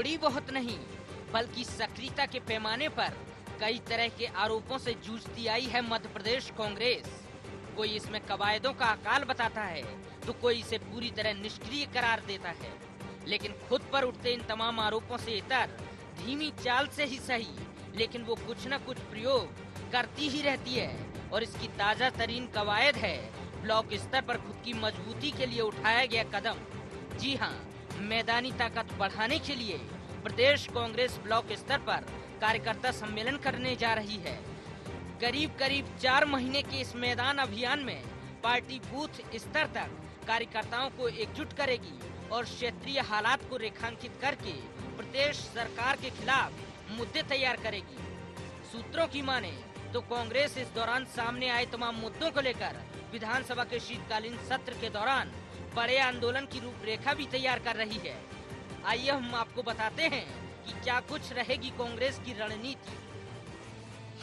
थोड़ी बहुत नहीं बल्कि सक्रियता के पैमाने पर कई तरह के आरोपों से जूझती आई है मध्य प्रदेश कांग्रेस। कोई इसमें कवायदों का अकाल बताता है तो कोई इसे पूरी तरह निष्क्रिय करार देता है, लेकिन खुद पर उठते इन तमाम आरोपों से इतर धीमी चाल से ही सही लेकिन वो कुछ न कुछ प्रयोग करती ही रहती है। और इसकी ताजा तरीन कवायद है ब्लॉक स्तर पर खुद की मजबूती के लिए उठाया गया कदम। जी हाँ, मैदानी ताकत बढ़ाने के लिए प्रदेश कांग्रेस ब्लॉक स्तर पर कार्यकर्ता सम्मेलन करने जा रही है। करीब करीब 4 महीने के इस मैदान अभियान में पार्टी बूथ स्तर तक कार्यकर्ताओं को एकजुट करेगी और क्षेत्रीय हालात को रेखांकित करके प्रदेश सरकार के खिलाफ मुद्दे तैयार करेगी। सूत्रों की माने तो कांग्रेस इस दौरान सामने आए तमाम मुद्दों को लेकर विधानसभा के शीतकालीन सत्र के दौरान बड़े आंदोलन की रूपरेखा भी तैयार कर रही है। आइए हम आपको बताते हैं कि क्या कुछ रहेगी कांग्रेस की रणनीति।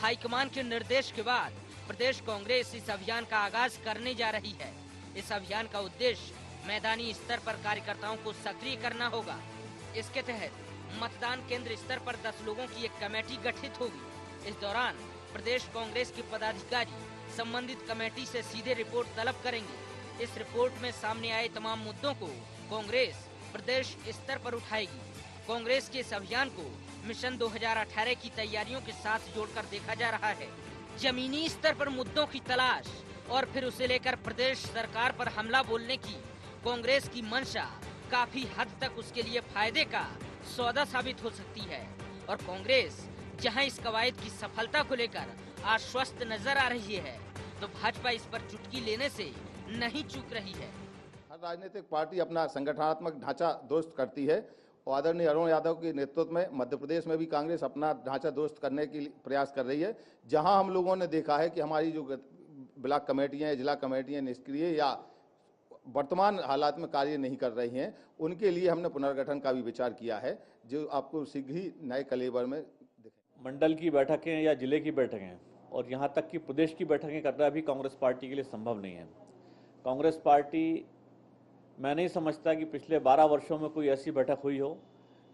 हाईकमान के निर्देश के बाद प्रदेश कांग्रेस इस अभियान का आगाज करने जा रही है। इस अभियान का उद्देश्य मैदानी स्तर पर कार्यकर्ताओं को सक्रिय करना होगा। इसके तहत मतदान केंद्र स्तर पर 10 लोगों की एक कमेटी गठित होगी। इस दौरान प्रदेश कांग्रेस के पदाधिकारी संबंधित कमेटी से सीधे रिपोर्ट तलब करेंगे। इस रिपोर्ट में सामने आए तमाम मुद्दों को कांग्रेस प्रदेश स्तर पर उठाएगी। कांग्रेस के इस अभियान को मिशन 2018 की तैयारियों के साथ जोड़कर देखा जा रहा है। जमीनी स्तर पर मुद्दों की तलाश और फिर उसे लेकर प्रदेश सरकार पर हमला बोलने की कांग्रेस की मंशा काफी हद तक उसके लिए फायदे का सौदा साबित हो सकती है। और कांग्रेस जहां इस कवायद की सफलता को लेकर आश्वस्त नजर आ रही है, तो भाजपा इस पर चुटकी लेने से नहीं चूक रही है। हर राजनीतिक पार्टी अपना संगठनात्मक ढांचा दुरुस्त करती है और आदरणीय अरुण यादव के नेतृत्व में मध्य प्रदेश में भी कांग्रेस अपना ढांचा दुरुस्त करने के लिए प्रयास कर रही है। जहां हम लोगों ने देखा है कि हमारी जो ब्लॉक कमेटियां, जिला कमेटियां निष्क्रिय या वर्तमान हालात में कार्य नहीं कर रही हैं, उनके लिए हमने पुनर्गठन का भी विचार किया है, जो आपको शीघ्र ही नए कलेवर में दिखेगा। मंडल की बैठकें या जिले की बैठकें और यहाँ तक कि प्रदेश की बैठकें करना भी कांग्रेस पार्टी के लिए संभव नहीं है। कांग्रेस पार्टी, मैं नहीं समझता कि पिछले 12 वर्षों में कोई ऐसी बैठक हुई हो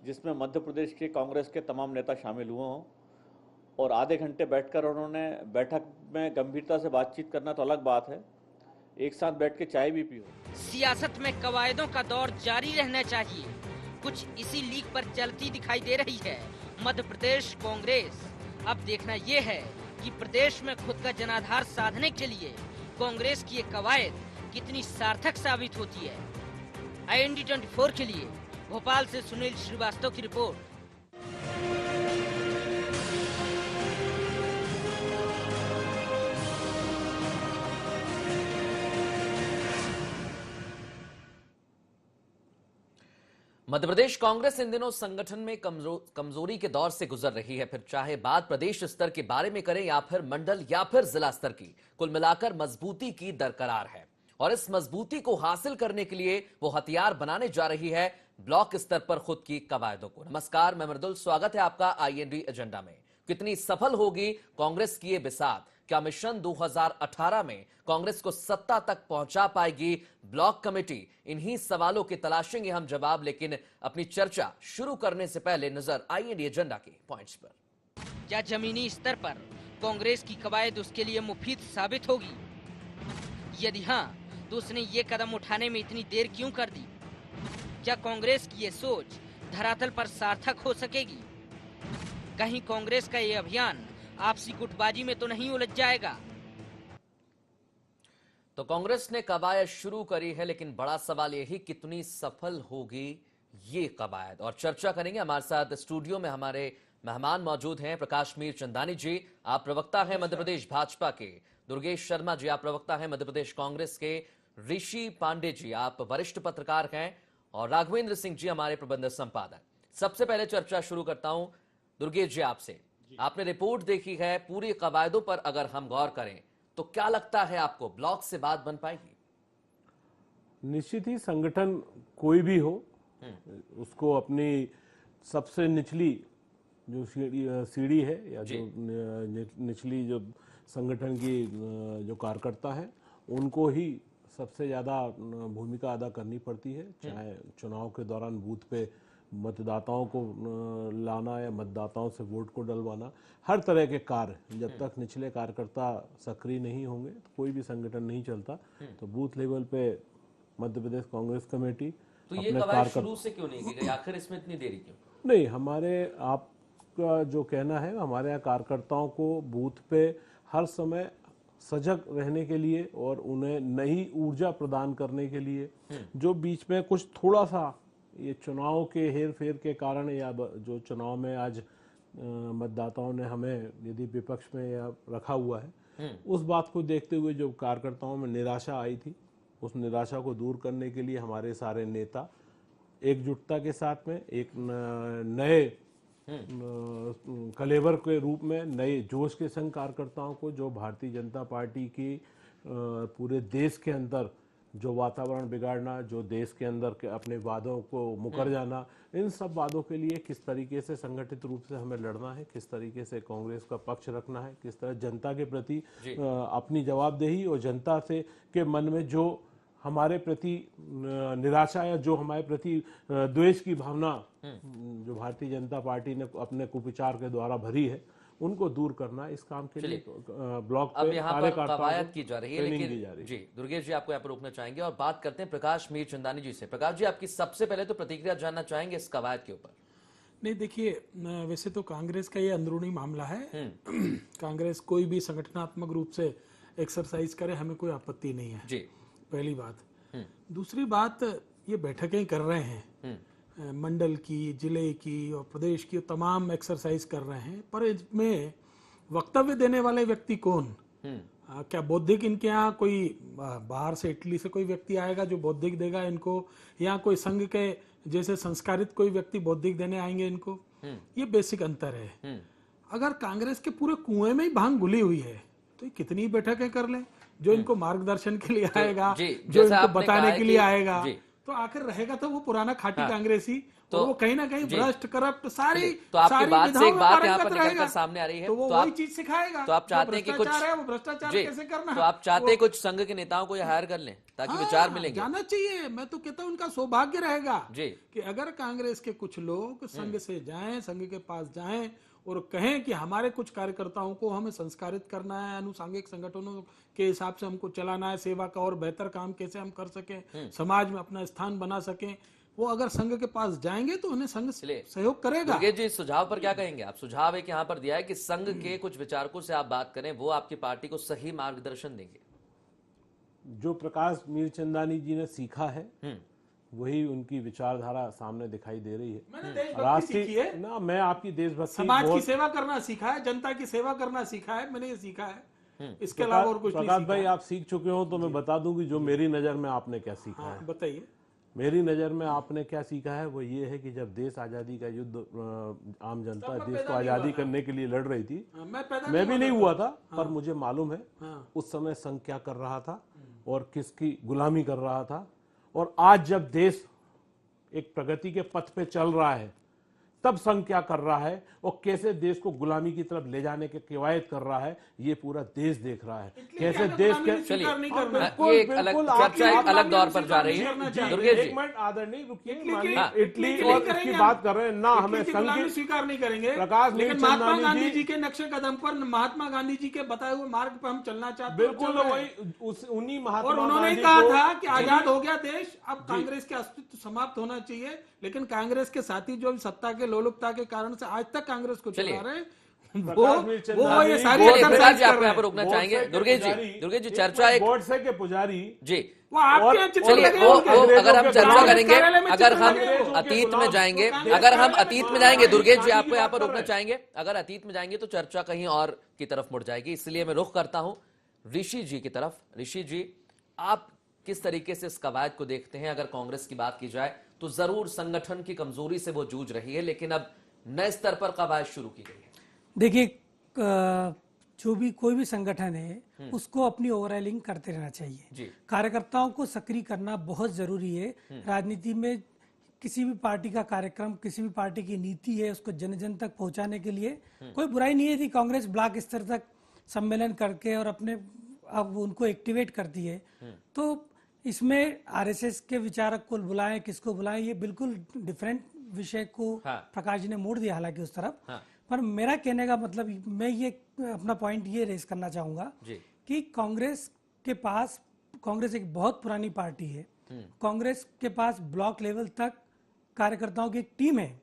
जिसमें मध्य प्रदेश के कांग्रेस के तमाम नेता शामिल हुए हों और आधे घंटे बैठकर उन्होंने बैठक में गंभीरता से बातचीत करना तो अलग बात है, एक साथ बैठ के चाय भी पी हो। सियासत में कवायदों का दौर जारी रहना चाहिए, कुछ इसी लीक पर चलती दिखाई दे रही है मध्य प्रदेश कांग्रेस। अब देखना ये है कि प्रदेश में खुद का जनाधार साधने के लिए कांग्रेस की ये कवायद कितनी सार्थक साबित होती है। IND 24 के लिए भोपाल से सुनील श्रीवास्तव की रिपोर्ट। मध्य प्रदेश कांग्रेस इन दिनों संगठन में कमजोरी के दौर से गुजर रही है। फिर चाहे बात प्रदेश स्तर के बारे में करें या फिर मंडल या फिर जिला स्तर की, कुल मिलाकर मजबूती की दरकरार है और इस मजबूती को हासिल करने के लिए वो हथियार बनाने जा रही है ब्लॉक स्तर पर खुद की कवायदों को। नमस्कार, मैं मृदुल, स्वागत है आपका IND एजेंडा में। कितनी सफल होगी कांग्रेस की ये बिसात? क्या मिशन 2018 में कांग्रेस को सत्ता तक पहुंचा पाएगी ब्लॉक कमेटी? इन्हीं सवालों की तलाशेंगे हम जवाब, लेकिन अपनी चर्चा शुरू करने से पहले नजर IND एजेंडा के पॉइंट्स पर। क्या जमीनी स्तर पर कांग्रेस की कवायद उसके लिए मुफीद साबित होगी? यदि हाँ, तो उसने ये कदम उठाने में इतनी देर क्यों कर दी? क्या कांग्रेस की ये सोच धरातल पर सार्थक हो सकेगी? कहीं कांग्रेस का ये अभियान आपसी गुटबाजी में तो नहीं उलझ जाएगा? तो कांग्रेस ने कवायद शुरू करी है, लेकिन बड़ा सवाल यही कितनी सफल होगी ये कवायद, और चर्चा करेंगे। हमारे साथ स्टूडियो में हमारे मेहमान मौजूद हैं। प्रकाश मीर चंदानी जी, आप प्रवक्ता हैं मध्य प्रदेश भाजपा के। दुर्गेश शर्मा जी, आप प्रवक्ता हैं मध्य प्रदेश कांग्रेस के। ऋषि पांडे जी, आप वरिष्ठ पत्रकार हैं। और राघवेंद्र सिंह जी, हमारे प्रबंध संपादक। सबसे पहले चर्चा शुरू करता हूं दुर्गेश जी आपसे। आपने रिपोर्ट देखी है, पूरी कवायदों पर अगर हम गौर करें तो क्या लगता है आपको, ब्लॉक से बात बन पाएगी? निश्चित ही संगठन कोई भी हो, उसको अपनी सबसे निचली जो सीढ़ी है या जो निचली जो संगठन की जो कार्यकर्ता है, उनको ही सबसे ज़्यादा भूमिका अदा करनी पड़ती है। चाहे चुनाव के दौरान बूथ पे मतदाताओं को लाना या मतदाताओं से वोट को डलवाना, हर तरह के कार्य जब तक निचले कार्यकर्ता सक्रिय नहीं होंगे तो कोई भी संगठन नहीं चलता। तो बूथ लेवल पे मध्य प्रदेश कांग्रेस कमेटी तो ये कवायद शुरू से क्यों नहीं की गई, आखिर इसमें इतनी देरी क्यों? नहीं, हमारे आपका जो कहना है, हमारे यहाँ कार्यकर्ताओं को बूथ पे हर समय सजग रहने के लिए और उन्हें नई ऊर्जा प्रदान करने के लिए, जो बीच में कुछ थोड़ा सा ये चुनाव के हेर फेर के कारण या जो चुनाव में आज मतदाताओं ने हमें यदि विपक्ष में या रखा हुआ है, उस बात को देखते हुए जो कार्यकर्ताओं में निराशा आई थी, उस निराशा को दूर करने के लिए हमारे सारे नेता एकजुटता के साथ में एक नए कलेवर के रूप में, नए जोश के संग कार्यकर्ताओं को, जो भारतीय जनता पार्टी की पूरे देश के अंदर जो वातावरण बिगाड़ना, जो देश के अंदर अपने वादों को मुकर जाना, इन सब वादों के लिए किस तरीके से संगठित रूप से हमें लड़ना है, किस तरीके से कांग्रेस का पक्ष रखना है, किस तरह जनता के प्रति अपनी जवाबदेही और जनता से के मन में जो हमारे प्रति निराशा या जो हमारे प्रति द्वेष की भावना जो भारतीय जनता पार्टी ने अपने कुविचार के द्वारा भरी है, उनको दूर करना, इस काम के लिए ब्लॉक अब पे यहाँ पर कवायद की जा रही है, लेकिन जी दुर्गेश जी आपको यहाँ पर रोकना चाहेंगे और बात करते हैं प्रकाश मीरचंदानी जी से। प्रकाश जी, आपकी सबसे पहले तो प्रतिक्रिया जानना चाहेंगे इस कवायद के ऊपर। नहीं, देखिए, वैसे तो कांग्रेस का ये अंदरूनी मामला है। कांग्रेस कोई भी संगठनात्मक रूप से एक्सरसाइज करे, हमें कोई आपत्ति नहीं है जी, पहली बात। दूसरी बात, ये बैठकें कर रहे हैं मंडल की, जिले की और प्रदेश की, तमाम एक्सरसाइज कर रहे हैं, पर इसमें वक्तव्य देने वाले व्यक्ति कौन? क्या बौद्धिक इनके यहाँ कोई बाहर से, इटली से कोई व्यक्ति आएगा जो बौद्धिक देगा इनको, या कोई संघ के जैसे संस्कारित कोई व्यक्ति बौद्धिक देने आएंगे इनको? ये बेसिक अंतर है। अगर कांग्रेस के पूरे कुएं में ही भांग घुली हुई है तो ये कितनी बैठकें कर ले, जो इनको मार्गदर्शन के लिए आएगा, जो इनको बताने के लिए आएगा, तो आखिर रहेगा तो वो पुराना खाटी कांग्रेसी, तो वो कहीं ना कहीं भ्रष्ट, करप्ट, सारी तो आपकी बात से एक बात यहाँ पर निकलकर सामने आ रही है, तो वो वही चीज सिखाएगा। तो आप चाहते हैं कि कुछ भ्रष्टाचार कैसे करना है, तो आप चाहते हैं कुछ संघ के नेताओं को हायर कर लें ताकि विचार मिलेंगे? जाना चाहिए। मैं तो कहता हूँ उनका सौभाग्य रहेगा जी कि अगर कांग्रेस के कुछ लोग संघ से जाएं, संघ के पास जाएं और कहें कि हमारे कुछ कार्यकर्ताओं को हमें संस्कारित करना है, अनुसांगिक संगठनों के हिसाब से हमको चलाना है, सेवा का और बेहतर काम कैसे हम कर सकें, समाज में अपना स्थान बना सकें, वो अगर संघ के पास जाएंगे तो उन्हें संघ सहयोग करेगा। दुर्गेश जी, सुझाव पर क्या कहेंगे आप? सुझाव एक यहाँ पर दिया है कि संघ के कुछ विचारकों से आप बात करें, वो आपकी पार्टी को सही मार्गदर्शन देंगे। जो प्रकाश मीरचंदानी जी ने सीखा है वही उनकी विचारधारा सामने दिखाई दे रही है। राष्ट्रीय ना, मैं आपकी देशभक्ति, समाज की सेवा करना सीखा है, जनता की सेवा करना सीखा है, मैंने ये सीखा है, इसके अलावा और कुछ नहीं सीखा। प्रकाश भाई, आप सीख चुके हो तो मैं बता दूं कि जो मेरी नजर में आपने क्या सीखा है। बताइए। मेरी नजर में आपने क्या सीखा है वो ये है कि जब देश आजादी का युद्ध, आम जनता देश को आजादी करने के लिए लड़ रही थी, मैं भी नहीं हुआ था, पर मुझे मालूम है उस समय संघ क्या कर रहा था और किसकी गुलामी कर रहा था। और आज जब देश एक प्रगति के पथ पे चल रहा है, तब संघ क्या कर रहा है और कैसे देश को गुलामी की तरफ ले जाने के कवायद कर रहा है, ये पूरा देश देख रहा है। कैसे देश के, चलिए ये एक अलग चर्चा, एक अलग दौर पर जा रही है। दुर्गेश जी, एक मिनट आदरणीय रुकिए, इटली और इसकी बात कर रहे हैं ना, हमें संघ की स्वीकार नहीं करेंगे। प्रकाश लेकिन महात्मा गांधी जी के नक्शे कदम पर, महात्मा गांधी जी के बताए हुए मार्ग पर हम चलना चाहते हैं। बिल्कुल वही उन्हीं महात्मा, और उन्होंने कहा था कि आजाद हो गया देश, अब कांग्रेस के अस्तित्व समाप्त होना चाहिए। लेकिन कांग्रेस के साथी जो सत्ता के लोलुपता के कारण से आज तक कांग्रेस को चला रहे हैं, वो ये सारी प्रकाश जी आपको यहाँ पर रोकना चाहेंगे। दुर्गेश जी, चर्चा एक गोडसे के पुजारी जी, चलिए वो अगर हम चर्चा करेंगे, अगर हम अतीत में जाएंगे, दुर्गेश जी आपको यहाँ पर रोकना चाहेंगे, अगर अतीत में जाएंगे तो चर्चा कहीं और की तरफ मुड़ जाएगी, इसलिए मैं रुख करता हूँ ऋषि जी की तरफ। ऋषि जी, आप किस तरीके से इस कवायद को देखते हैं? अगर कांग्रेस की बात की जाए तो जरूर संगठन की कमजोरी से वो जूझ रही है, लेकिन अब नए स्तर पर कवायद शुरू की गई है। देखिए, जो भी कोई भी संगठन है उसको अपनी ओवरऑलिंग करते रहना चाहिए। कार्यकर्ताओं को सक्रिय करना बहुत जरूरी है। राजनीति में किसी भी पार्टी का कार्यक्रम, किसी भी पार्टी की नीति है, उसको जन जन तक पहुंचाने के लिए कोई बुराई नहीं है कि कांग्रेस ब्लॉक स्तर तक सम्मेलन करके और अपने अब उनको एक्टिवेट करती है। तो इसमें आरएसएस के विचारक को बुलाएं, किसको बुलाएं, ये बिल्कुल डिफरेंट विषय को हाँ। प्रकाश जी ने मोड़ दिया हालांकि उस तरफ, हाँ। पर मेरा कहने का मतलब, मैं ये अपना पॉइंट ये रेस करना चाहूंगा जी। कि कांग्रेस के पास, कांग्रेस एक बहुत पुरानी पार्टी है, कांग्रेस के पास ब्लॉक लेवल तक कार्यकर्ताओं की एक टीम है।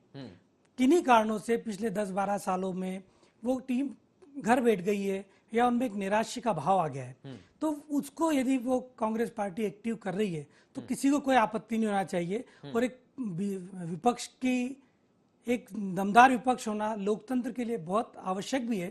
किन्हीं कारणों से पिछले 10-12 सालों में वो टीम घर बैठ गई है या उनमें एक निराशा का भाव आ गया है, तो उसको यदि वो कांग्रेस पार्टी एक्टिव कर रही है तो किसी को कोई आपत्ति नहीं होना चाहिए। और एक विपक्ष की, एक दमदार विपक्ष होना लोकतंत्र के लिए बहुत आवश्यक भी है।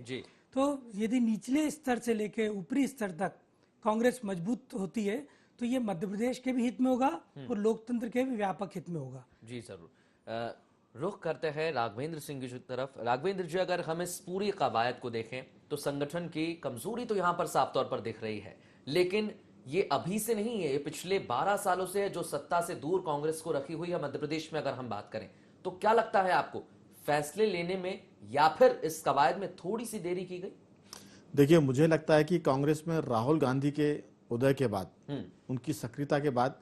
तो यदि निचले स्तर से लेकर ऊपरी स्तर तक कांग्रेस मजबूत होती है तो ये मध्य प्रदेश के भी हित में होगा और लोकतंत्र के भी व्यापक हित में होगा। जी जरूर। रुख करते हैं राघवेंद्र सिंह की तरफ। राघवेंद्र जी, अगर हम इस पूरी कवायद को देखें तो संगठन की कमजोरी तो यहाँ पर साफ तौर पर दिख रही है, लेकिन ये अभी से नहीं है, ये पिछले 12 सालों से है जो सत्ता से दूर कांग्रेस को रखी हुई है मध्य प्रदेश में। अगर हम बात करें तो क्या लगता है आपको, फैसले लेने में या फिर इस कवायद में थोड़ी सी देरी की गई? देखिए, मुझे लगता है कि कांग्रेस में राहुल गांधी के उदय के बाद, उनकी सक्रियता के बाद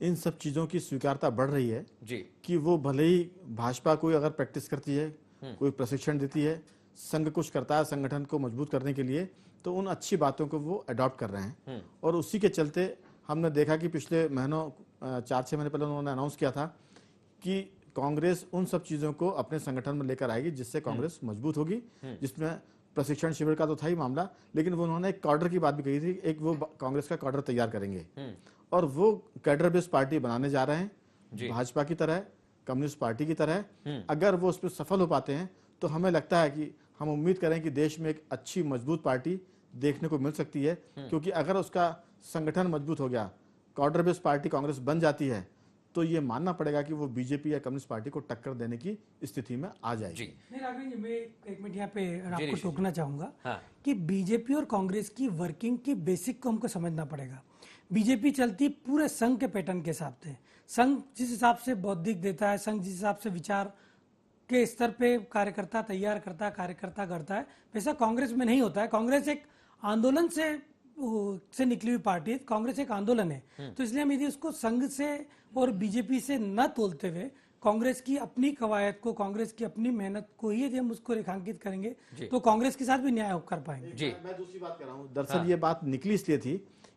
इन सब चीजों की स्वीकारता बढ़ रही है जी। कि वो भले ही भाजपा कोई अगर प्रैक्टिस करती है, कोई प्रशिक्षण देती है, संघ कुछ करता है संगठन को मजबूत करने के लिए, तो उन अच्छी बातों को वो अडॉप्ट कर रहे हैं। और उसी के चलते हमने देखा कि पिछले महीनों 4-6 महीने पहले उन्होंने अनाउंस किया था कि कांग्रेस उन सब चीजों को अपने संगठन में लेकर आएगी जिससे कांग्रेस मजबूत होगी, जिसमें प्रशिक्षण शिविर का तो था ही मामला, लेकिन वो उन्होंने एक कैडर की बात भी कही थी, एक वो कांग्रेस का कैडर तैयार करेंगे और वो कैडर बेस्ड पार्टी बनाने जा रहे हैं भाजपा की तरह, कम्युनिस्ट पार्टी की तरह। अगर वो उस पर सफल हो पाते हैं तो हमें लगता है कि हम उम्मीद करें कि देश में एक अच्छी मजबूत पार्टी देखने को मिल सकती है, क्योंकि अगर उसका संगठन मजबूत हो गया, कैडर बेस्ड पार्टी कांग्रेस बन जाती है, तो ये मानना पड़ेगा कि वो बीजेपी या कम्युनिस्ट पार्टी को टक्कर देने की स्थिति में आ जाएगी। नहीं राघवेंद्र जी, मैं एक मिनट यहाँ पे आपको टोकना चाहूंगा कि बीजेपी और कांग्रेस की वर्किंग की बेसिक को हमको समझना पड़ेगा। बीजेपी चलती पूरे संघ के पैटर्न के हिसाब से, संघ जिस हिसाब से बौद्धिक देता है, संघ जिस हिसाब से विचार के स्तर पे कार्यकर्ता तैयार करता है, कार्यकर्ता करता है, वैसा कांग्रेस में नहीं होता है। कांग्रेस एक आंदोलन से निकली हुई पार्टी है, कांग्रेस एक आंदोलन है। तो इसलिए हम यदि उसको संघ से और बीजेपी से न तोलते हुए कांग्रेस की अपनी कवायद को, कांग्रेस की अपनी मेहनत को ही यदि हम उसको रेखांकित करेंगे तो कांग्रेस के साथ भी न्याय कर पाएंगे। मैं दूसरी बात कर रहा हूँ, दरअसल ये बात निकली इसलिए थी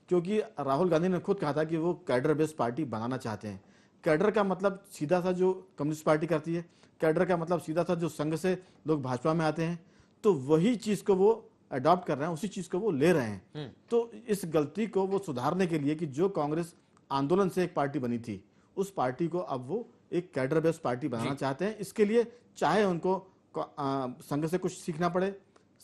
क्योंकि राहुल गांधी ने खुद कहा था कि वो कैडर बेस्ड पार्टी बनाना चाहते हैं। कैडर का मतलब सीधा सा जो कम्युनिस्ट पार्टी करती है, कैडर का मतलब सीधा सा जो संघ से लोग भाजपा में आते हैं, तो वही चीज को वो अडॉप्ट कर रहे हैं, उसी चीज को वो ले रहे हैं। तो इस गलती को वो सुधारने के लिए कि जो कांग्रेस आंदोलन से एक पार्टी बनी थी, उस पार्टी को अब वो एक कैडर बेस्ड पार्टी बनाना चाहते हैं। इसके लिए चाहे उनको संघ से कुछ सीखना पड़े,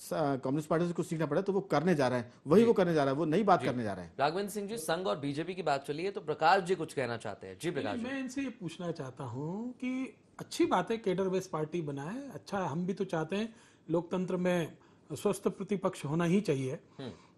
कम्युनिस्ट पार्टी से कुछ सीखना पड़े, तो वो करने जा रहे हैं, वही वो करने जा रहे हैं, वो नई बात करने जा रहे हैं। राघवेंद्र सिंह जी, संघ और बीजेपी की बात चली है तो प्रकाश जी कुछ कहना चाहते हैं। जी प्रकाश जी। मैं इनसे ये पूछना चाहता हूँ कि अच्छी बात है कैडर बेस्ड पार्टी बनाए, अच्छा, हम भी तो चाहते हैं लोकतंत्र में स्वस्थ प्रतिपक्ष होना ही चाहिए,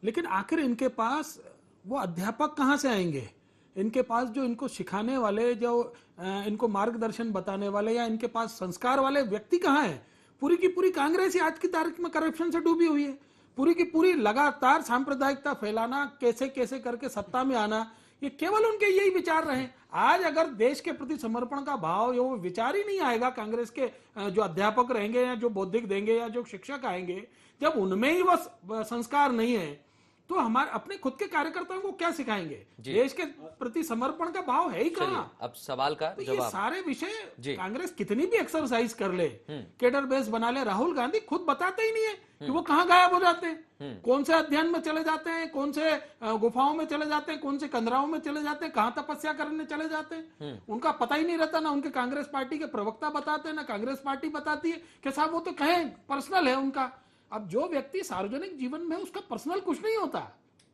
लेकिन आखिर इनके पास वो अध्यापक कहाँ से आएंगे? इनके पास जो इनको सिखाने वाले, जो इनको मार्गदर्शन बताने वाले, या इनके पास संस्कार वाले व्यक्ति कहाँ हैं? पूरी की पूरी कांग्रेस ही आज की तारीख में करप्शन से डूबी हुई है। पूरी की पूरी लगातार सांप्रदायिकता फैलाना, कैसे कैसे करके सत्ता में आना, ये केवल उनके यही विचार रहे। आज अगर देश के प्रति समर्पण का भाव, वो विचार ही नहीं आएगा कांग्रेस के जो अध्यापक रहेंगे या जो बौद्धिक देंगे या जो शिक्षक आएंगे, जब उनमें ही वह संस्कार नहीं है, तो हमारे अपने खुद के कार्यकर्ताओं को क्या सिखाएंगे? देश के प्रति समर्पण का भाव है ही कहाँ? अब सवाल का तो जवाब। ये सारे विषय कांग्रेस कितनी भी एक्सरसाइज कर ले, कैडर बेस बना ले, राहुल गांधी खुद बताते ही नहीं है कि वो कहाँ गायब हो जाते हैं, कौन से अध्ययन में चले जाते हैं, कौन से गुफाओं में चले जाते हैं, कौन से कंदराओं में चले जाते हैं, कहाँ तपस्या करने चले जाते हैं, उनका पता ही नहीं रहता। ना उनके कांग्रेस पार्टी के प्रवक्ता बताते हैं, ना कांग्रेस पार्टी बताती है कि साहब वो तो कहें पर्सनल है उनका। अब जो व्यक्ति सार्वजनिक जीवन में, उसका पर्सनल कुछ नहीं होता,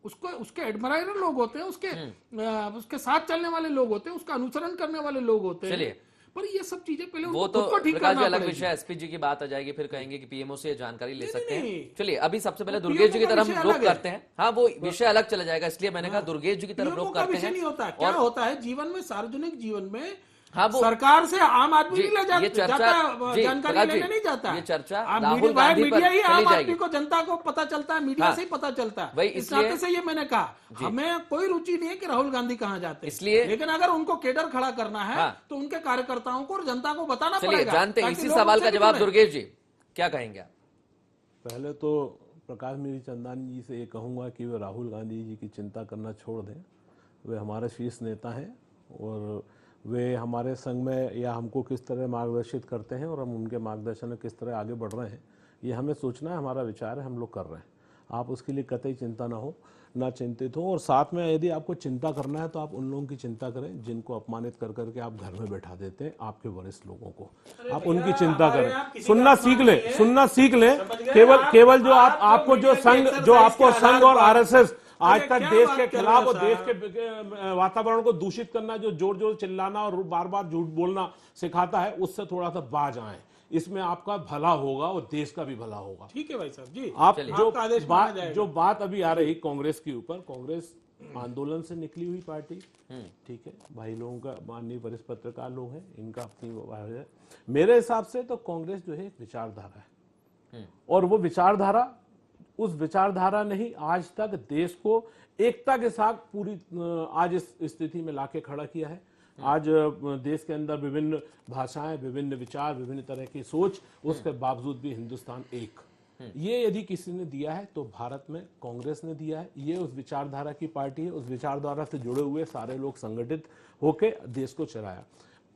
उसको उसके एडमायरर लोग होते हैं, उसके साथ चलने वाले लोग होते हैं, उसका अनुसरण करने वाले लोग होते हैं। चलिए, पर ये सब चीजें पहले वो तो ठीक करना अलग पड़ेगी। विषय, एसपी जी की बात आ जाएगी, फिर कहेंगे कि पीएमओ से जानकारी ले सकते हैं। नहीं। चलिए, अभी सबसे पहले वो दुर्गेश जी की PMO का तरफ विषय रुख अलग है। करते हैं। हाँ, वो विषय अलग चला जाएगा, इसलिए मैंने कहा दुर्गेश जी की तरफ PMO रुख का करते विषय हैं। नहीं होता। क्या होता है जीवन में, सार्वजनिक जीवन में हाँ, वो सरकार से आम आदमी जी, नहीं ले ये चर्चा जाता, जी, जानकारी प्रकाश लेने जी, नहीं जाता। ये चर्चा आप राहुल गांधी पर मीडिया ही चली आम जाएगी। आदमी को, जनता को पता चलता है, मीडिया हाँ, से ही पता चलता है। वही इस इसलिए नाते से ये मैंने कहा, हमें कोई रुचि नहीं है कि राहुल गांधी कहाँ जाते हैं, इसलिए लेकिन अगर उनको केडर खड़ा करना है हाँ, तो उनके कार्यकर्ताओं को और जनता को बताना चलिए पड़ेगा। जानते हैं ताकि इसी लोग सवाल उनसे का भी जवाब। जुड़ें। दुर्गेश जी क्या कहेंगे आप? पहले तो प्रकाश मीरी चंदानी जी से ये कहूँगा कि वे राहुल गांधी जी की चिंता करना छोड़ दें। वे हमारे शीर्ष नेता हैं और वे हमारे संघ में या हमको किस तरह मार्गदर्शित करते हैं और हम उनके मार्गदर्शन में किस तरह आगे बढ़ रहे हैं, ये हमें सोचना है, हमारा विचार है, हम लोग कर रहे हैं। आप उसके लिए कतई चिंता ना हो, ना चिंतित हो। और साथ में यदि आपको चिंता करना है तो आप उन लोगों की चिंता करें जिनको अपमानित कर करके आप घर में बैठा देते हैं, आपके वरिष्ठ लोगों को। आप उनकी चिंता करें, सुनना सीख लें, सुनना सीख लें। केवल जो आपको जो आपको संघ और आरएसएस आज तक देश के खिलाफ और देश के वातावरण को दूषित करना, जो जोर जोर चिल्लाना और बार बार झूठ बोलना सिखाता है, उससे थोड़ा सा बाज आए। इसमें आपका भला होगा और देश का भी भला होगा। ठीक है भाई साहब जी। आप जो बात अभी आ रही कांग्रेस के ऊपर, कांग्रेस आंदोलन से निकली हुई पार्टी, ठीक है, भाई लोगों का, माननीय वरिष्ठ पत्रकार लोग हैं, इनका अपनी, मेरे हिसाब से तो कांग्रेस जो है एक विचारधारा है और वो विचारधारा, उस विचारधारा ने ही आज तक देश को एकता के साथ पूरी आज इस स्थिति में लाके खड़ा किया है। आज देश के अंदर विभिन्न भाषाएं, विभिन्न विचार, विभिन्न तरह की सोच, उसके बावजूद भी हिंदुस्तान एक। ये यदि किसी ने दिया है तो भारत में कांग्रेस ने दिया है। ये उस विचारधारा की पार्टी है, उस विचारधारा से जुड़े हुए सारे लोग संगठित होकर देश को चलाया।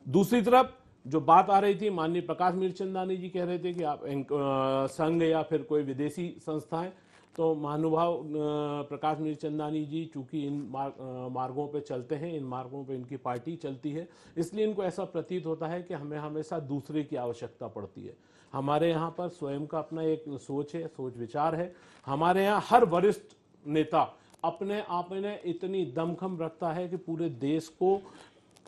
दूसरी तरफ जो बात आ रही थी, माननीय प्रकाश मीरचंदानी जी कह रहे थे कि आप संघ या फिर कोई विदेशी संस्थाएं, तो महानुभाव प्रकाश मीरचंदानी जी चूंकि इन मार्गों पे चलते हैं, इन मार्गों पे इनकी पार्टी चलती है, इसलिए इनको ऐसा प्रतीत होता है कि हमें हमेशा दूसरे की आवश्यकता पड़ती है। हमारे यहाँ पर स्वयं का अपना एक सोच है, सोच विचार है। हमारे यहाँ हर वरिष्ठ नेता अपने आप में इतनी दमखम रखता है कि पूरे देश को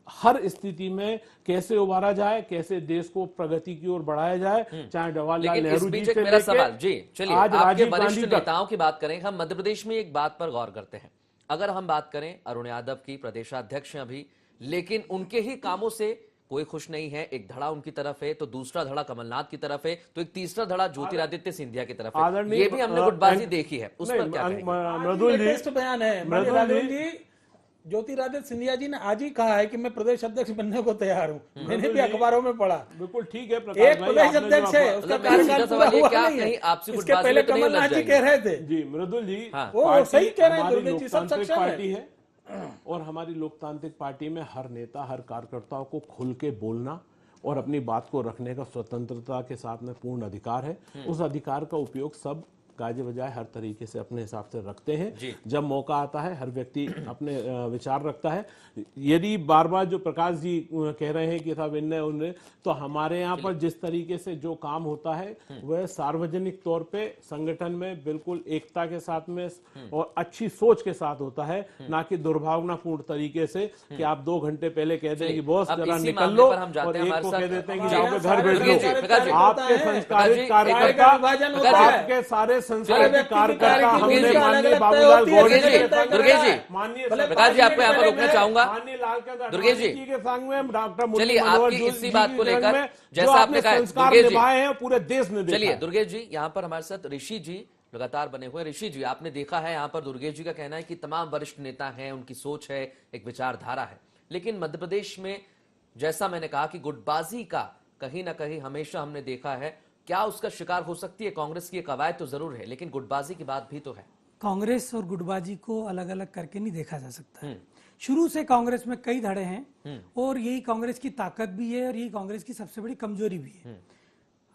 हर स्थिति में कैसे उबारा जाए, कैसे देश को प्रगति की ओर बढ़ाया जाए, चाहे जवाहरलाल नेहरू जी से मेरा सवाल जी, चलिए आज आपके राजीव वरिष्ठ गांधी नेताओं की बात करें। हम मध्य प्रदेश में एक बात पर गौर करते हैं, अगर हम बात करें अरुण यादव की, प्रदेशाध्यक्ष हैं अभी, लेकिन उनके ही कामों से कोई खुश नहीं है। एक धड़ा उनकी तरफ है तो दूसरा धड़ा कमलनाथ की तरफ है, तो एक तीसरा धड़ा ज्योतिरादित्य सिंधिया की तरफ है। ये भी हमने गुटबाजी देखी है, उस पर क्या कहेंगे? मृदुल जी, बयान है ज्योतिरादित्य सिंधिया जी ने आज ही कहा है कि मैं प्रदेश अध्यक्ष बनने को तैयार हूं। मैंने भी अखबारों में पढ़ा। बिल्कुल ठीक है। एक प्रदेश अध्यक्ष है, उसका कार्यकाल पूरा हुआ नहीं है। इसके पहले कमलनाथ जी कह रहे थे। जी मृदुल जी, वो सही कह रहे हैं, हमारी दुर्गेश जी सब लोकतांत्रिक सक्षम पार्टी है और हमारी लोकतांत्रिक पार्टी में हर नेता, हर कार्यकर्ताओं को खुल के बोलना और अपनी बात को रखने का स्वतंत्रता के साथ में पूर्ण अधिकार है। उस अधिकार का उपयोग सब गाजे बजाय हर तरीके से अपने हिसाब से रखते हैं। जब मौका आता है हर व्यक्ति अपने विचार रखता है। यदि बार बार जो प्रकाश जी कह रहे हैं कि साहब इनने उनने, तो हमारे यहाँ पर जिस तरीके से जो काम होता है वह सार्वजनिक तौर पे संगठन में बिल्कुल एकता के साथ में और अच्छी सोच के साथ होता है, ना कि दुर्भावनापूर्ण तरीके से कि आप 2 घंटे पहले कह दें कि बॉस जरा निकल लो और एक को कह देते हैं कि जाओ घर बैठ लो। आपके संस्कारित कार्यकर्ता, आपके सारे संस्कारित कार्यकर्ता हमने माननीय बाबूलाल गौड़ दुर्गेश जी, माननीय प्रकाश जी आपको यहाँ पर रोकना चाहूंगा। माननीय लालचंद दुर्गेश जी के संग में डॉक्टर चलिए आपकी इसी बात को लेकर जैसा आपने कहा दुर्गेश जी हैं पूरे देश ने देखा। चलिए दुर्गेश जी, यहाँ पर हमारे साथ ऋषि जी लगातार बने हुए। ऋषि जी, आपने देखा है यहाँ पर दुर्गेश जी का कहना है कि तमाम वरिष्ठ नेता हैं, उनकी सोच है, एक विचारधारा है, लेकिन मध्य प्रदेश में जैसा मैंने कहा कि गुटबाजी का कहीं ना कहीं हमेशा हमने देखा है। क्या उसका शिकार हो सकती है कांग्रेस की? कवायद तो जरूर है, लेकिन गुटबाजी की बात भी तो है। कांग्रेस और गुटबाजी को अलग अलग करके नहीं देखा जा सकता है। शुरू से कांग्रेस में कई धड़े हैं और यही कांग्रेस की ताकत भी है और यही कांग्रेस की सबसे बड़ी कमजोरी भी है।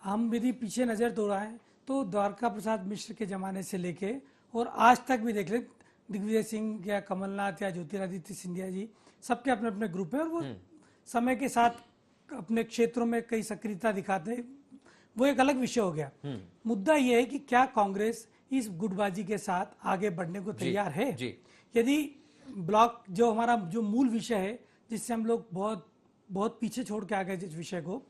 हम यदि पीछे नजर दौड़ाएं तो द्वारका प्रसाद मिश्र के जमाने से लेके और आज तक भी देख ले, दिग्विजय सिंह या कमलनाथ या ज्योतिरादित्य सिंधिया जी, सबके अपने अपने ग्रुप है और वो समय के साथ अपने क्षेत्रों में कई सक्रियता दिखाते हैं, वो एक अलग विषय हो गया। मुद्दा यह है कि क्या कांग्रेस इस गुटबाजी के साथ आगे बढ़ने को तैयार है? यदि ब्लॉक जो हमारा जो मूल विषय है, जिससे हम लोग बहुत बहुत पीछे छोड़ के आ गए जिस विषय को,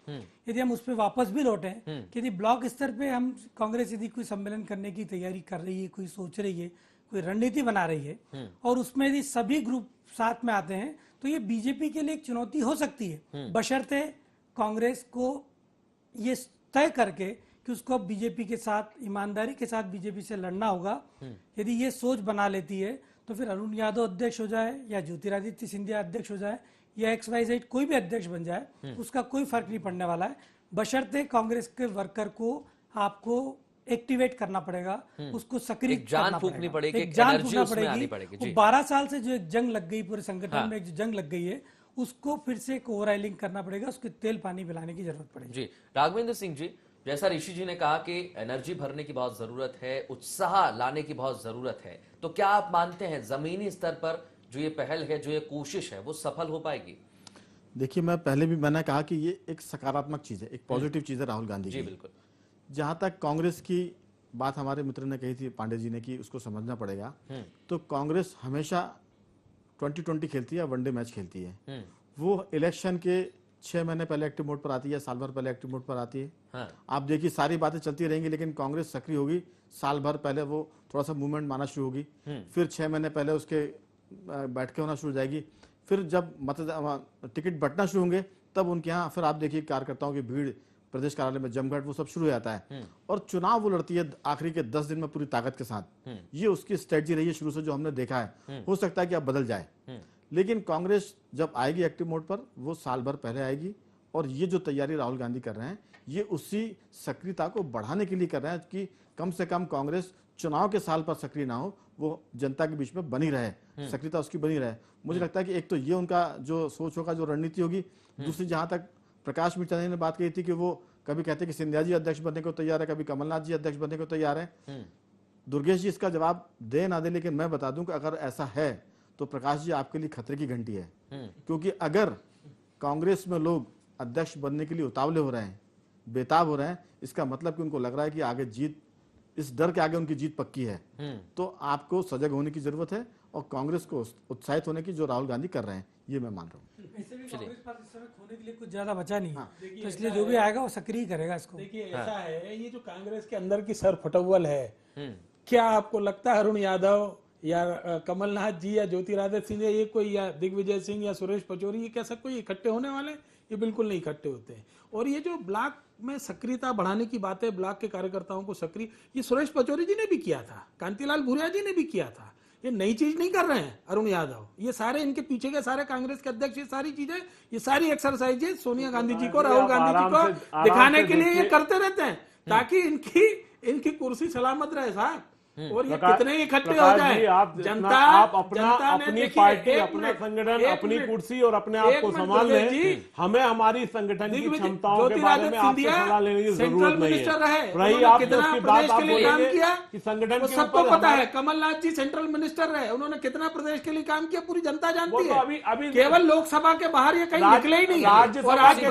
यदि हम उस पर वापस भी लौटे कि यदि ब्लॉक स्तर पे हम कांग्रेस यदि कोई सम्मेलन करने की तैयारी कर रही है, कोई सोच रही है, कोई रणनीति बना रही है और उसमें यदि सभी ग्रुप साथ में आते हैं तो ये बीजेपी के लिए एक चुनौती हो सकती है, बशर्ते कांग्रेस को ये तय करके कि उसको अब बीजेपी के साथ ईमानदारी के साथ बीजेपी से लड़ना होगा। यदि ये सोच बना लेती है तो फिर अरुण यादव अध्यक्ष हो जाए या ज्योतिरादित्य सिंधिया अध्यक्ष हो जाए या XYZ कोई भी अध्यक्ष बन जाए, उसका कोई फर्क नहीं पड़ने वाला है, बशर्ते कांग्रेस के वर्कर को आपको एक्टिवेट करना पड़ेगा, उसको सक्रिय जान फूकनी पड़ेगी, एक जान एनर्जी फूकना उसमें आनी पड़ेगी। पड़ेगी। 12 साल से जो एक जंग लग गई पूरे संगठन में, एक जो जंग लग गई है, उसको फिर से एक ओवरऑलिंग करना पड़ेगा, उसको तेल पानी पिलाने की जरूरत पड़ेगी। जी राघवेंद्र सिंह जी, जैसा ऋषि जी ने कहा कि एनर्जी भरने की बहुत जरूरत है, उत्साह लाने की बहुत जरूरत है, तो क्या आप मानते हैं जमीनी स्तर पर जो ये पहल है, जो ये कोशिश है, वो सफल हो पाएगी? देखिए, मैंने कहा कि ये एक सकारात्मक चीज है, एक पॉजिटिव चीज है राहुल गांधी जी की। बिल्कुल। जहां तक कांग्रेस की बात हमारे मित्र ने कही थी, पांडे जी ने, कि उसको समझना पड़ेगा, तो कांग्रेस हमेशा 2020 खेलती है, वनडे मैच खेलती है। वो इलेक्शन के 6 महीने पहले एक्टिव मोड पर आती है, साल भर पहले एक्टिव मोड पर आती है। हाँ। आप देखिए, सारी बातें चलती रहेंगी, लेकिन कांग्रेस सक्रिय होगी, साल भर पहले वो थोड़ा सा मूवमेंट माना शुरू होगी, फिर 6 महीने पहले उसके बैठकें होना शुरू हो जाएगी, फिर जब टिकट बंटना शुरू होंगे तब उनके यहाँ फिर आप देखिए कार्यकर्ताओं की भीड़, प्रदेश कार्यालय में जमघट, वो सब शुरू हो जाता है। और चुनाव वो लड़ती है आखिरी के 10 दिन में पूरी ताकत के साथ। ये उसकी स्ट्रेटजी रही है शुरू से, जो हमने देखा है। हो सकता है कि अब बदल जाए, लेकिन कांग्रेस जब आएगी एक्टिव मोड पर, वो साल भर पहले आएगी। और ये जो तैयारी राहुल गांधी कर रहे हैं, ये उसी सक्रियता को बढ़ाने के लिए कर रहे हैं कि कम से कम कांग्रेस चुनाव के साल पर सक्रिय ना हो, वो जनता के बीच में बनी रहे, सक्रियता उसकी बनी रहे। मुझे लगता है कि एक तो ये उनका जो सोच होगा, जो रणनीति होगी। दूसरी, जहां तक प्रकाश मिश्रा ने बात कही थी कि वो कभी कहते हैं कि सिंधिया जी अध्यक्ष बनने को तैयार है, कभी कमलनाथ जी अध्यक्ष बनने को तैयार है। दुर्गेश जी इसका जवाब दे ना दे, लेकिन मैं बता दूं कि अगर ऐसा है तो प्रकाश जी आपके लिए खतरे की घंटी है। क्योंकि अगर कांग्रेस में लोग अध्यक्ष बनने के लिए उतावले हो रहे हैं, बेताब हो रहे हैं, इसका मतलब कि उनको लग रहा है कि आगे जीत, इस डर के आगे उनकी जीत पक्की है। तो आपको सजग होने की जरूरत है और कांग्रेस को उत्साहित होने की, जो राहुल गांधी कर रहे हैं, ये मैं मान रहा हूँ। कांग्रेस पास इस समय खोने के लिए कुछ ज्यादा बचा नहीं है, तो इसलिए जो भी आएगा वो सक्रिय करेगा इसको। देखिए, ऐसा है, ये जो कांग्रेस के अंदर की सर फटव्वल है, क्या आपको लगता है अरुण यादव या कमलनाथ जी या ज्योतिरादित्य सिंधिया, ये कोई, या दिग्विजय सिंह या सुरेश पचौरी, ये कैसा कोई इकट्ठे होने वाले? ये बिल्कुल नहीं इकट्ठे होते हैं। और ये जो ब्लॉक में सक्रियता बढ़ाने की बात है, ब्लॉक के कार्यकर्ताओं को सक्रिय, ये सुरेश पचौरी जी ने भी किया था, कांतिलाल भूरिया जी ने भी किया था। ये नई चीज नहीं कर रहे हैं अरुण यादव, ये सारे इनके पीछे के सारे कांग्रेस के अध्यक्ष, ये सारी चीजें, ये सारी एक्सरसाइजेज सोनिया गांधी जी को, राहुल गांधी जी को दिखाने के लिए ये करते रहते हैं, ताकि इनकी कुर्सी सलामत रहे साहब। और ये कितने इकट्ठे हो जाए, जनता, आप अपनी पार्टी, अपना संगठन, अपनी कुर्सी और अपने आप को संभाल लें। हमें हमारी संगठन की क्षमताओं के बारे में आपसे सलाह लेने की जरूरत नहीं है। रही आप उसकी बात, आप बोलेंगे कि संगठन के सबको पता है, कमलनाथ जी सेंट्रल मिनिस्टर रहे, उन्होंने कितना प्रदेश के लिए काम किया, पूरी जनता जानती है। अभी केवल लोकसभा के बाहर ये कहीं निकले ही नहीं। राज्यसभा के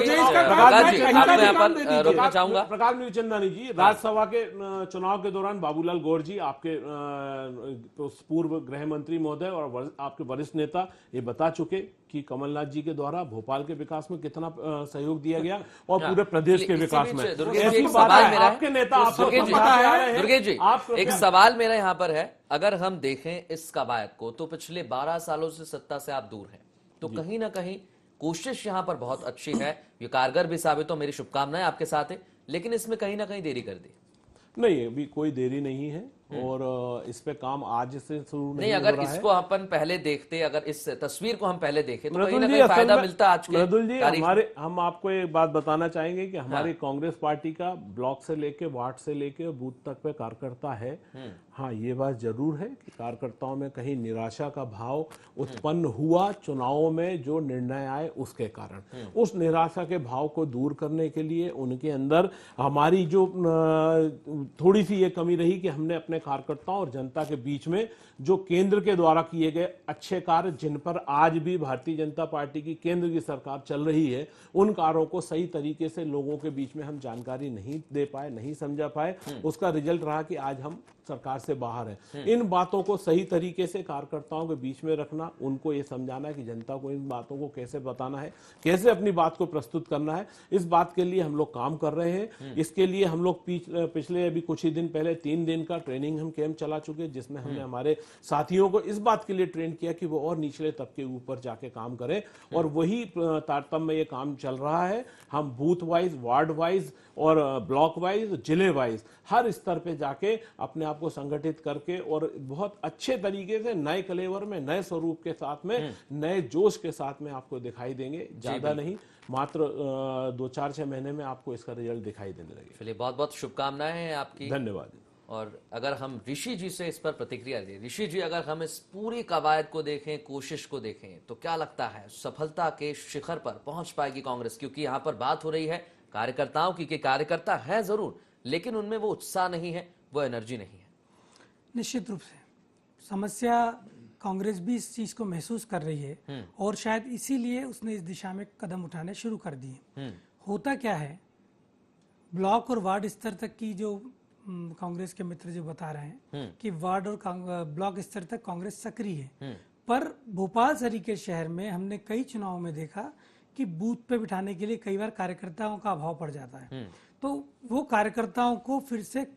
प्रकाश नीलचंदानी जी, राज्यसभा के चुनाव के दौरान बाबूलाल गौर जी, आपके पूर्व गृह मंत्री महोदय और आपके वरिष्ठ नेता, ये बता चुके कि कमलनाथ जी के द्वारा भोपाल के विकास में कितना सहयोग दिया गया और पूरे प्रदेश के विकास में। एक सवाल मेरा आपके नेता, दुर्गेश जी, एक सवाल मेरा यहाँ पर है, अगर हम देखें इस कवायद को, तो पिछले 12 सालों से सत्ता से आप दूर हैं, तो कहीं ना कहीं कोशिश यहाँ पर बहुत अच्छी है, ये कारगर भी साबित हो, मेरी शुभकामनाएं आपके साथ है, लेकिन इसमें कहीं ना कहीं देरी कर दी। नहीं, अभी कोई देरी नहीं है और इस पे काम आज से शुरू नहीं अगर हो रहा इसको अपन पहले देखते, अगर इस तस्वीर को हम पहले देखें, तो कहीं ना कहीं फायदा मिलता आज के मृदुल जी, हम आपको एक बात बताना चाहेंगे कि हमारी कांग्रेस पार्टी का ब्लॉक से लेके, वार्ड से लेके बूथ तक पे कार्यकर्ता है। हाँ, ये बात जरूर है कि कार्यकर्ताओं में कहीं निराशा का भाव उत्पन्न हुआ चुनावों में, जो निर्णय आए उसके कारण। उस निराशा के भाव को दूर करने के लिए उनके अंदर हमारी जो थोड़ी सी ये कमी रही कि हमने अपने कार्यकर्ताओं और जनता के बीच में जो केंद्र के द्वारा किए गए अच्छे कार्य, जिन पर आज भी भारतीय जनता पार्टी की केंद्र की सरकार चल रही है, उन कार्यों को सही तरीके से लोगों के बीच में हम जानकारी नहीं दे पाए, नहीं समझा पाए। उसका रिजल्ट रहा कि आज हम सरकार से बाहर है। इन बातों को सही तरीके से कार्यकर्ताओं के बीच में रखना, उनको ये समझाना कि जनता को इन बातों को कैसे बताना है, कैसे अपनी बात को प्रस्तुत करना है, इस बात के लिए हम लोग काम कर रहे हैं। इसके लिए हम लोग पिछले अभी कुछ ही दिन पहले 3 दिन का ट्रेनिंग ट्रेनिंग हम कैंप चला चुके हैं, जिसमें हमने हमारे साथियों को इस बात के लिए ट्रेन किया कि वो और निचले तबके ऊपर जाके काम करें, और वही तारतम्य में ये काम चल रहा है। हम बूथ वाइज, वार्ड वाइज और ब्लॉक वाइज, जिले वाइज हर स्तर पे जाके अपने आप को संगठित करके और बहुत अच्छे तरीके से नए कलेवर में, नए स्वरूप के साथ में, नए जोश के साथ में आपको दिखाई देंगे। ज्यादा नहीं, मात्र 2-4-6 महीने में आपको इसका रिजल्ट दिखाई देने लगेगा। चलिए, बहुत बहुत शुभकामनाएं हैं आपकी। धन्यवाद। और अगर हम ऋषि जी से इस पर प्रतिक्रिया दें, ऋषि जी, अगर हम इस पूरी कवायद को देखें, कोशिश को देखें, तो क्या लगता है सफलता के शिखर पर पहुंच पाएगी कांग्रेस? क्योंकि यहां पर बात हो रही है कार्यकर्ताओं की, कि कार्यकर्ता है जरूर, लेकिन उनमें वो उत्साह नहीं है, वो एनर्जी नहीं है। निश्चित रूप से समस्या कांग्रेस भी इस चीज को महसूस कर रही है, और शायद इसीलिए उसने इस दिशा में कदम उठाने शुरू कर दिए। होता क्या है, ब्लॉक और वार्ड स्तर तक की जो कांग्रेस के मित्र जो बता रहे हैं कि वार्ड और ब्लॉक स्तर तक कांग्रेस सक्रिय है, पर भोपाल सरीके शहर में हमने कई चुनावों में देखा कि बूथ पे बिठाने के लिए कई बार कार्यकर्ताओं का अभाव पड़ जाता है। तो वो कार्यकर्ताओं को फिर से,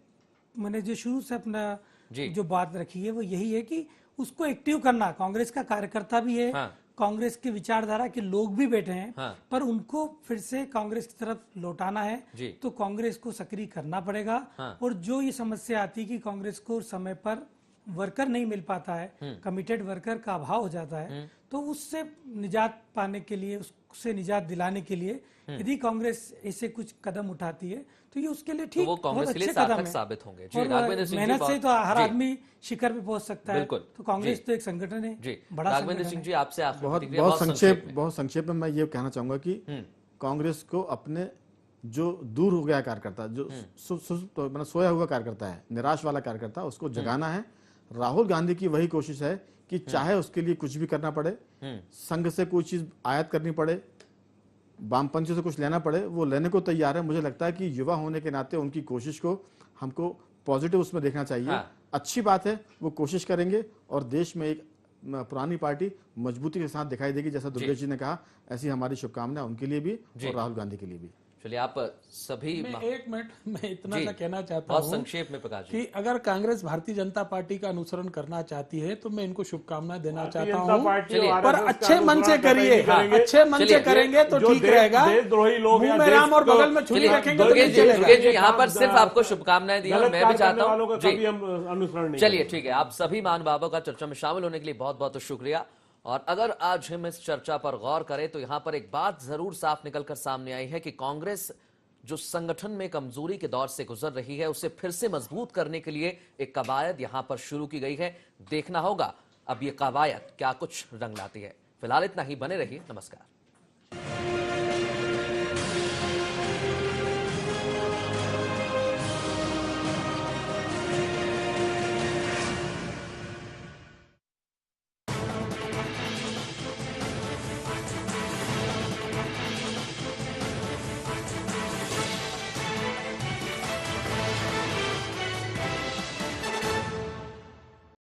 मैंने जो शुरू से अपना जो बात रखी है वो यही है कि उसको एक्टिव करना। कांग्रेस का कार्यकर्ता भी है, कांग्रेस की विचारधारा के लोग भी बैठे हैं, पर उनको फिर से कांग्रेस की तरफ लौटाना है तो कांग्रेस को सक्रिय करना पड़ेगा। और जो ये समस्या आती है कि कांग्रेस को समय पर वर्कर नहीं मिल पाता है, कमिटेड वर्कर का अभाव हो जाता है, तो उससे निजात पाने के लिए, उससे निजात दिलाने के लिए यदि कांग्रेस ऐसे कुछ कदम उठाती है तो ये उसके लिए ठीक, तो वो कांग्रेस के लिए सार्थक साबित होंगे। और मेहनत से तो हर आदमी शिखर पे पहुंच सकता है। तो कांग्रेस तो एक संगठन है, बड़ा राघवेंद्र सिंह जी, आपसे बहुत संक्षेप में मैं ये कहना चाहूंगा कि कांग्रेस को अपने जो दूर हो गया कार्यकर्ता, जो मतलब सोया हुआ कार्यकर्ता है, निराश वाला कार्यकर्ता, उसको जगाना है। राहुल गांधी की वही कोशिश है कि चाहे उसके लिए कुछ भी करना पड़े, संघ से कोई चीज आयात करनी पड़े, वामपंथी से कुछ लेना पड़े, वो लेने को तैयार है। मुझे लगता है कि युवा होने के नाते उनकी कोशिश को हमको पॉजिटिव उसमें देखना चाहिए। अच्छी बात है, वो कोशिश करेंगे और देश में एक पुरानी पार्टी मजबूती के साथ दिखाई देगी। जैसा दुर्गेश जी ने कहा, ऐसी हमारी शुभकामनाएं उनके लिए भी और राहुल गांधी के लिए भी। चलिए, आप सभी एक मिनट मैं इतना सा कहना चाहता बहुत हूँ संक्षेप में प्रकाश जी, कि अगर कांग्रेस भारतीय जनता पार्टी का अनुसरण करना चाहती है तो मैं इनको शुभकामनाएं देना चाहता हूँ, पर अच्छे मन से करिए। अच्छे मन से करेंगे तो ठीक रहेगा। मुंह में राम और बगल में छुरी रखेंगे तो नहीं चलेगा। यहाँ पर सिर्फ आपको शुभकामनाएं दी और मैं भी चाहता हूँ। चलिए, ठीक है, आप सभी मान बाबा का चर्चा में शामिल होने के लिए बहुत बहुत शुक्रिया। और अगर आज हम इस चर्चा पर गौर करें तो यहां पर एक बात जरूर साफ निकलकर सामने आई है कि कांग्रेस जो संगठन में कमजोरी के दौर से गुजर रही है, उसे फिर से मजबूत करने के लिए एक कवायद यहां पर शुरू की गई है। देखना होगा अब ये कवायद क्या कुछ रंग लाती है। फिलहाल इतना ही, बने रहिए, नमस्कार।